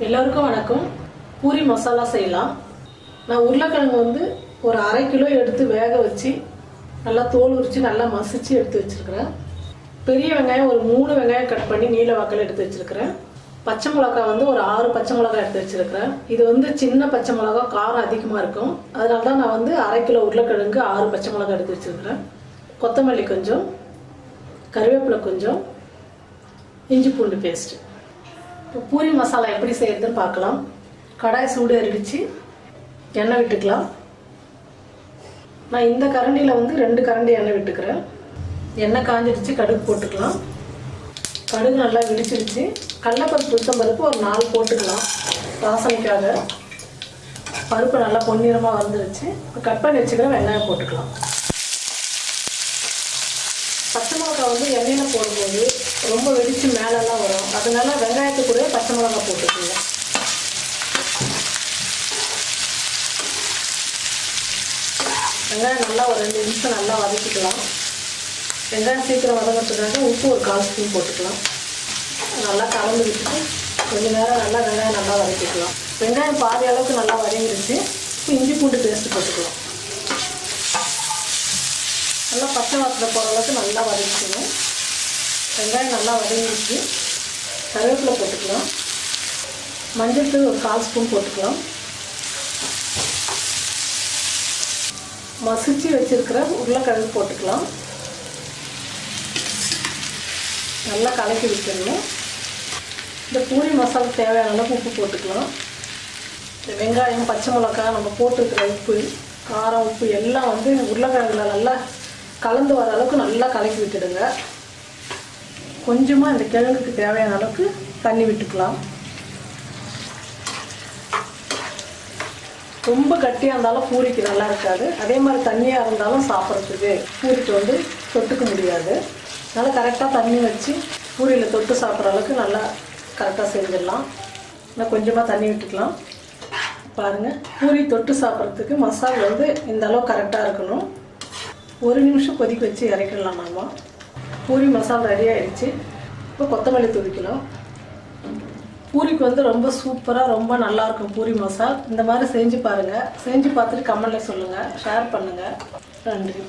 எல்லோருக்கும் வணக்கம். பூரி மசாலா செய்யலாம். நான் உருளைக்கிழங்கு வந்து ஒரு 1/2 கிலோ எடுத்து வேக வச்சு நல்லா தோல் உரித்து நல்லா மசிச்சு எடுத்து வச்சுருக்கிறேன். பெரிய வெங்காயம் ஒரு 3 வெங்காயம் கட் பண்ணி நீல வாக்கில் எடுத்து வச்சுருக்கிறேன். பச்சை மிளகாய் வந்து ஒரு 6 பச்சை மிளகாய் எடுத்து வச்சுருக்கிறேன். இது வந்து சின்ன பச்சை மிளகாய் காரம் அதிகமாக இருக்கும். அதனால தான் நான் வந்து 1/2 கிலோ உருளைக்கிழங்கு 6 பச்சை மிளகாய் எடுத்து வச்சுருக்கிறேன். கொத்தமல்லி கொஞ்சம், கருவேப்பிலை கொஞ்சம், இஞ்சி பூண்டு பேஸ்ட்டு. இப்போ பூரி மசாலா எப்படி செய்யறதுன்னு பார்க்கலாம். கடாய் சூடு அரிடிச்சு எண்ணெய் விட்டுக்கலாம். நான் இந்த கரண்டியில் வந்து 2 கரண்டி எண்ணெய் விட்டுக்கிறேன். எண்ணெய் காஞ்சிடுச்சு, கடுகு போட்டுக்கலாம். கடுகு நல்லா விடிச்சிடுச்சு. கடலைப்பருப்பு உளுத்தம்பருப்பு ஒரு 4 போட்டுக்கலாம் வாசனைக்காக. பருப்பு நல்லா பொன்னிறமாக வந்துடுச்சு. இப்போ கட் பண்ணி வச்சுக்கிற வெங்காயம் போட்டுக்கலாம். பச்சை மிளகாய் வந்து எண்ணெயில் போடும்போது ரொம்ப வெடித்து மேலெல்லாம் வரும். அதனால வெங்காயத்து கூட பச்சை மிளகாய் போட்டுக்கோங்க. வெங்காயம் நல்லா ஒரு 2 நிமிஷம் நல்லா வதக்கிக்கலாம். வெங்காயம் சீக்கிரம் வதங்கிறதுக்காக உப்பு ஒரு 1/4 ஸ்பூன் போட்டுக்கலாம். நல்லா கலந்து விட்டுட்டு கொஞ்சம் நேரம் நல்லா வெங்காயம் நல்லா வதக்கிக்கலாம். வெங்காயம் பாதி அளவுக்கு நல்லா வதங்கிடுச்சு. இப்போ இஞ்சி பூண்டு பேஸ்ட்டு போட்டுக்கலாம். நல்லா பச்சை வாசனை போகிற அளவுக்கு நல்லா வதக்கிக்கணும். வெங்காயம் நல்லா வதங்கிடுச்சு. கருவேப்பிலை போட்டுக்கலாம். மஞ்சள் தூள் ஒரு 1/4 ஸ்பூன் போட்டுக்கலாம். மசிச்சு வச்சுருக்கிற உருளைக்கிழங்கு போட்டுக்கலாம். நல்லா கலக்கி விட்டுடணும். இந்த பூரி மசாலா தேவையான அளவுக்கு உப்பு போட்டுக்கலாம். இந்த வெங்காயம் பச்சை மிளகாய் நம்ம போட்டுருக்கிற உப்பு, காரம், உப்பு எல்லாம் வந்து உருளைக்கிழங்குல நல்லா கலந்து வர அளவுக்கு நல்லா கலக்கி விட்டுடுங்க. கொஞ்சமாக இந்த கிழங்குக்கு தேவையான அளவுக்கு தண்ணி விட்டுக்கலாம். ரொம்ப கட்டியாக இருந்தாலும் பூரிக்கு நல்லா இருக்காது. அதே மாதிரி தண்ணியாக இருந்தாலும் சாப்பிட்றதுக்கு பூரிக்கு வந்து தொட்டுக்க முடியாது. அதனால் கரெக்டாக தண்ணி வச்சு பூரியில் தொட்டு சாப்பிட்ற அளவுக்கு நல்லா கரெக்டாக செஞ்சிடலாம். இன்னும் கொஞ்சமாக தண்ணி விட்டுக்கலாம். பாருங்கள், பூரி தொட்டு சாப்பிட்றதுக்கு மசாலா வந்து இந்த அளவு கரெக்டாக இருக்கணும். 1 நிமிஷம் கொதிக்க வச்சு இறக்கிடலாம். நம்ம பூரி மசாலா ரெடி ஆகிடுச்சு. இப்போ கொத்தமல்லி தூவிக்கலாம். பூரிக்கு வந்து ரொம்ப சூப்பராக ரொம்ப நல்லாயிருக்கும் பூரி மசாலா. இந்த மாதிரி செஞ்சு பாருங்கள். செஞ்சு பார்த்துட்டு கமெண்ட்டில் சொல்லுங்கள், ஷேர் பண்ணுங்கள். நன்றி.